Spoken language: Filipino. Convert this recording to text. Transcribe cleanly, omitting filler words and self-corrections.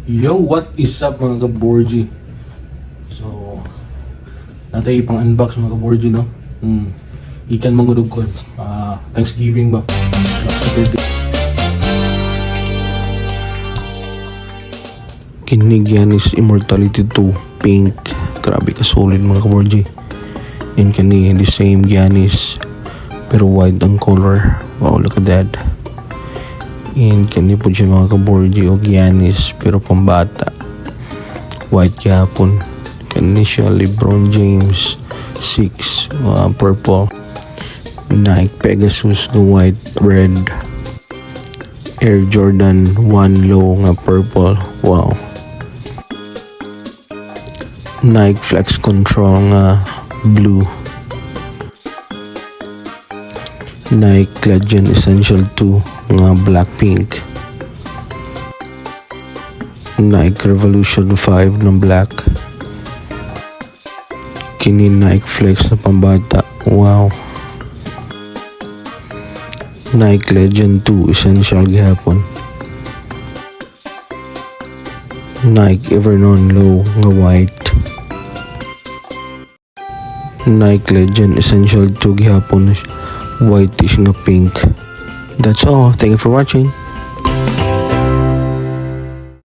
Yo, what is up mga kaborji? So, natay pang unbox mga kaborji, no? Ikan mangudog ko. Thanksgiving ba? Kinig Giannis Immortality 2 Pink. Grabe ka solid mga kaborji. And kani the same Giannis pero white ang color. Wow, look at that. And kani po siya mga kaborji o Giannis pero pambata. White yapon. Kani siya LeBron James 6 purple. Nike Pegasus na white red. Air Jordan 1 low nga purple. Wow. Nike Flex Control nga blue. Nike Legend Essential 2 nga black pink. Nike Revolution 5 na black. Kini Nike Flex na pambata. Wow. Nike Legend 2 Essential gihapon. Nike Evernon Low nga white. Nike Legend Essential 2 gihapon whitish nga pink. That's all. Thank you for watching.